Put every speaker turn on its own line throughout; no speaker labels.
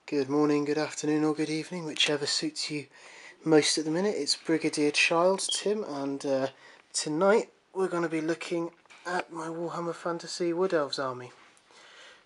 Good morning, good afternoon or good evening, whichever suits you most at the minute. It's Brigadier Child Tim, and tonight we're going to be looking at my Warhammer Fantasy Wood Elves army.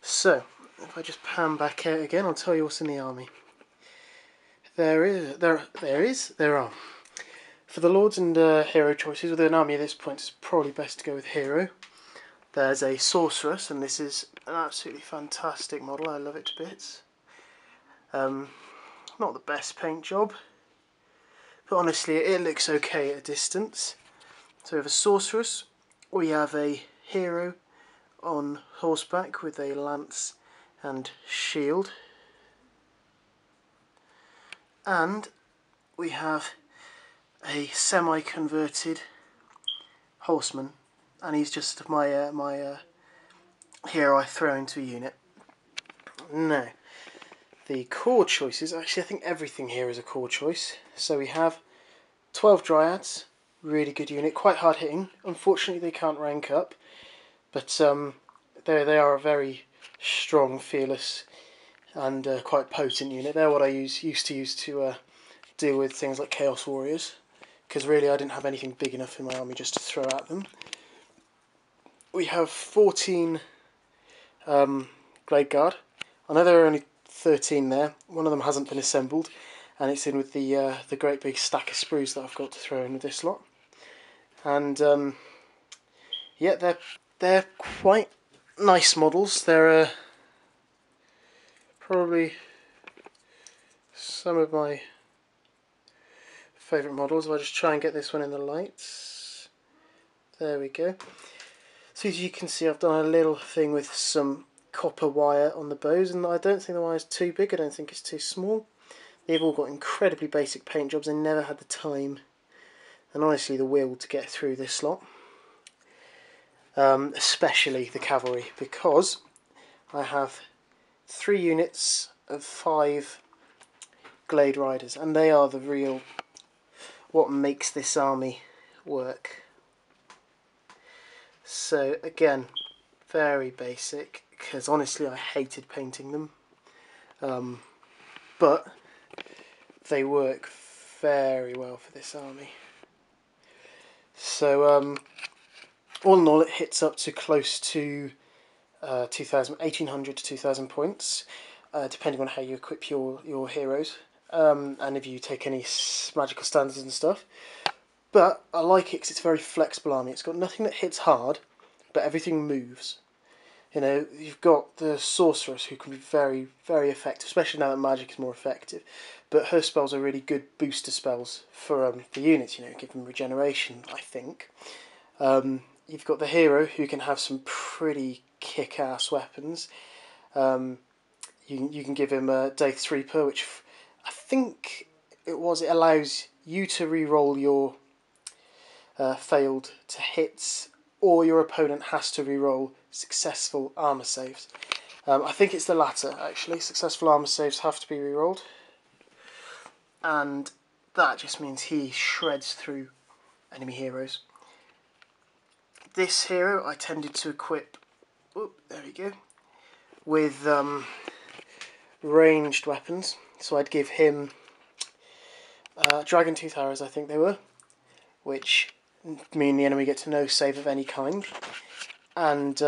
So, if I just pan back out again, I'll tell you what's in the army. There are. For the Lords and Hero choices with an army at this point, it's probably best to go with Hero. There's a Sorceress, and this is an absolutely fantastic model. I love it to bits. Not the best paint job, but honestly it looks okay at a distance. So we have a Sorceress, we have a Hero on horseback with a lance and shield, and we have a semi-converted horseman, and he's just my hero I throw into a unit. Now, the core choices, actually I think everything here is a core choice. So we have 12 Dryads, really good unit, quite hard hitting. Unfortunately they can't rank up, but they are a very strong, fearless and quite potent unit. They're what I used to use to deal with things like Chaos Warriors, because really I didn't have anything big enough in my army just to throw at them. We have 14 Glade Guard. I know there are only 13 there. One of them hasn't been assembled, and it's in with the great big stack of sprues that I've got to throw in with this lot. And yeah, they're quite nice models. They're probably some of my favourite models. I'll just try and get this one in the lights. There we go. So as you can see, I've done a little thing with some copper wire on the bows, and I don't think the wire is too big, I don't think it's too small. They've all got incredibly basic paint jobs. I never had the time and honestly the will to get through this lot, especially the cavalry, because I have 3 units of 5 Glade Riders, and they are the real what makes this army work. So again, very basic, because honestly I hated painting them, but they work very well for this army. So all in all it hits up to close to 1800 to 2000 points, depending on how you equip your heroes, and if you take any magical standards and stuff. But I like it because it's a very flexible army. It's got nothing that hits hard, but everything moves. You know, you've got the Sorceress, who can be very, very effective, especially now that magic is more effective. But her spells are really good booster spells for the units, you know, give them regeneration, I think. You've got the Hero, who can have some pretty kick-ass weapons. You can give him a Death's Reaper, which I think it allows you to re-roll your failed to hits, or your opponent has to re-roll successful armour saves. I think it's the latter, actually. Successful armour saves have to be re-rolled, and that just means he shreds through enemy heroes. This hero I tended to equip, there we go, with ranged weapons. So I'd give him Dragon Tooth arrows, I think they were, which mean the enemy gets no save of any kind, and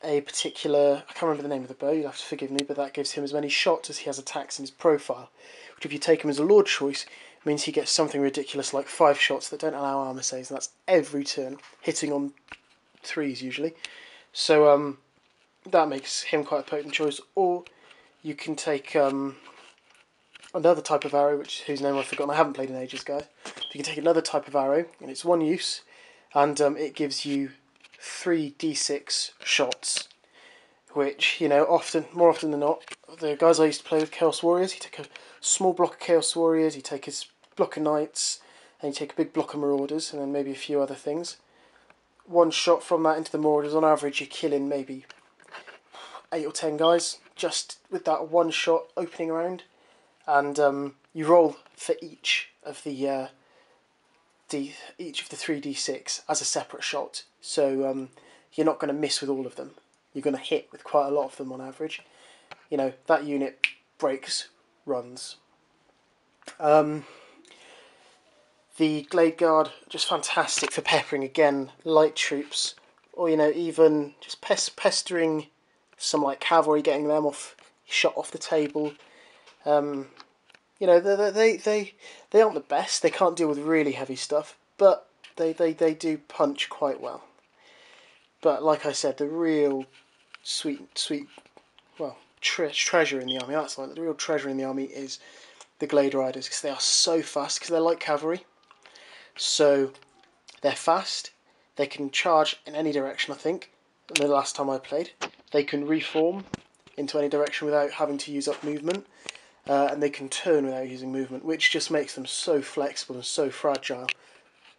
a particular, I can't remember the name of the bow, you'll have to forgive me, but that gives him as many shots as he has attacks in his profile, which if you take him as a Lord choice means he gets something ridiculous like 5 shots that don't allow armour saves, and that's every turn, hitting on 3s usually. So that makes him quite a potent choice. Or you can take another type of arrow, whose name I've forgotten, I haven't played in ages, guys. You can take another type of arrow, and it's one use, and it gives you 3d6 shots, which, you know, more often than not, the guys I used to play with, Chaos Warriors, you take a small block of Chaos Warriors, you take his block of Knights, and you take a big block of Marauders, and then maybe a few other things. One shot from that into the Marauders, on average you're killing maybe 8 or 10 guys, just with that one shot opening round. And you roll for each of the 3d6 as a separate shot, so you're not going to miss with all of them. You're going to hit with quite a lot of them on average. you know, that unit breaks, runs. The Glade Guard, just fantastic for peppering, again, light troops, or, you know, even just pestering some light cavalry, getting them shot off the table. You know, they aren't the best, they can't deal with really heavy stuff, but they do punch quite well. But like I said, the real sweet, well, treasure in the army, that's like the real treasure in the army is the Glade Riders, because they are so fast, because they're like cavalry. So they're fast, they can charge in any direction, I think. The last time I played, they can reform into any direction without having to use up movement, and they can turn without using movement, which just makes them so flexible and so fragile.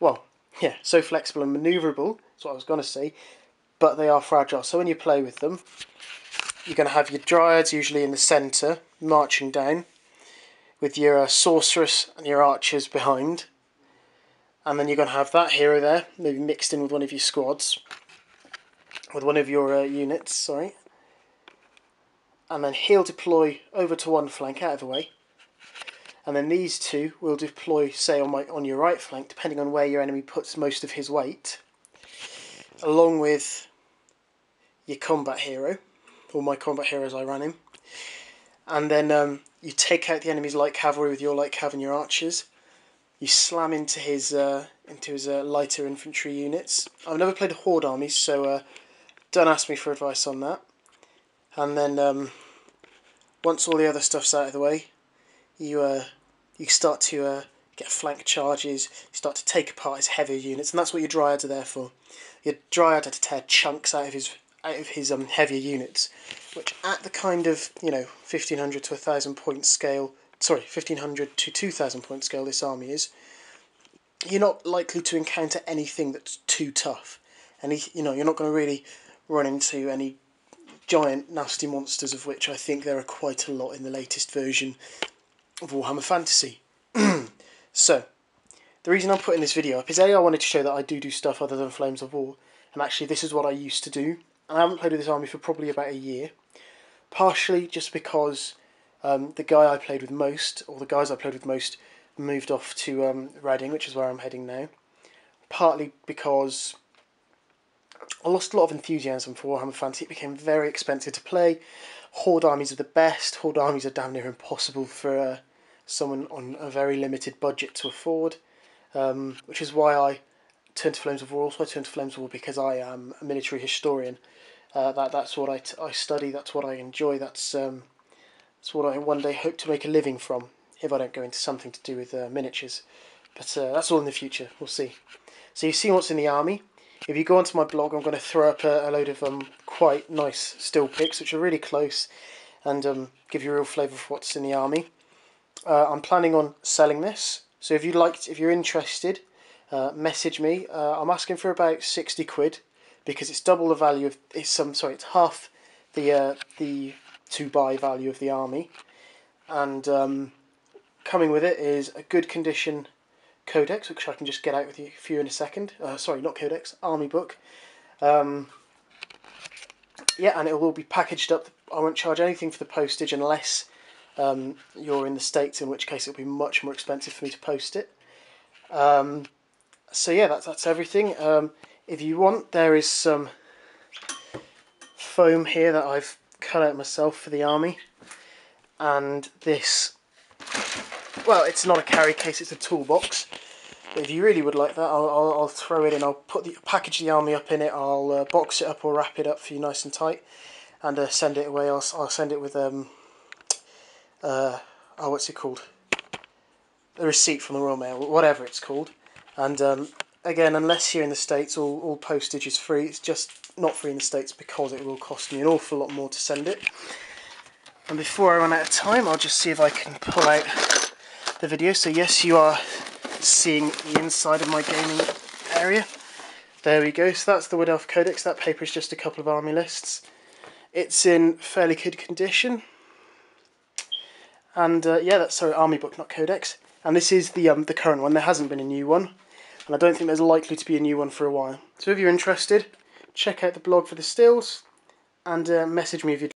Well, yeah, so flexible and manoeuvrable, that's what I was going to say, but they are fragile. So when you play with them, you're going to have your Dryads usually in the centre, marching down, with your Sorceress and your Archers behind. And then you're going to have that hero there, maybe mixed in with one of your squads, with one of your units, sorry. And then he'll deploy over to one flank, out of the way. And then these two will deploy, say, on your right flank, depending on where your enemy puts most of his weight, along with your combat hero, or my combat hero as I ran him. And then you take out the enemy's light cavalry with your light cav and your archers. You slam into his lighter infantry units. I've never played a horde army, so don't ask me for advice on that. And then once all the other stuff's out of the way, you start to get flank charges. You start to take apart his heavier units, and that's what your Dryads are there for. Your Dryad are to tear chunks out of his heavier units, which at the kind of 1500 to 1000 point scale. Sorry, 1500 to 2000 point scale this army is, you're not likely to encounter anything that's too tough. You're not going to really run into any giant nasty monsters, of which I think there are quite a lot in the latest version of Warhammer Fantasy. So, the reason I'm putting this video up is I wanted to show that I do stuff other than Flames of War, and actually this is what I used to do. And I haven't played with this army for probably about a year, partially just because the guy I played with most, or the guys I played with most, moved off to Reading, which is where I'm heading now. Partly because I lost a lot of enthusiasm for Warhammer Fantasy. It became very expensive to play. Horde armies are the best. Horde armies are damn near impossible for someone on a very limited budget to afford, which is why I turned to Flames of War. Also, I turned to Flames of War because I am a military historian. That's what I study. That's what I enjoy. That's what I one day hope to make a living from, if I don't go into something to do with miniatures. But that's all in the future, we'll see. So you've seen what's in the army. If you go onto my blog, I'm going to throw up a load of quite nice still pics, which are really close, and give you a real flavour of what's in the army. I'm planning on selling this, so if you're interested, message me. I'm asking for about 60 quid, because it's double the value of, it's half the to buy value of the army, and coming with it is a good condition codex, which I can just get out with you in a second. Sorry, not codex, army book. Yeah, and it will be packaged up. I won't charge anything for the postage unless you're in the States, in which case it'll be much more expensive for me to post it. So yeah, that's everything. If you want, there is some foam here that I've cut out myself for the army, and this, well, it's not a carry case, it's a toolbox. But if you really would like that, I'll throw it in. I'll package the army up in it. I'll box it up or wrap it up for you nice and tight, and send it away. I'll send it with what's it called? A receipt from the Royal Mail, whatever it's called. And again, unless you're in the States, all postage is free. It's just not free in the States because it will cost me an awful lot more to send it. And before I run out of time, I'll just see if I can pull out the video. So yes, you are seeing the inside of my gaming area. There we go. So that's the Wood Elf Codex. That paper is just a couple of army lists. It's in fairly good condition. And yeah, that's, sorry, army book, not codex. And this is the current one. There hasn't been a new one, and I don't think there's likely to be a new one for a while. So if you're interested, check out the blog for the stills, and message me if you'd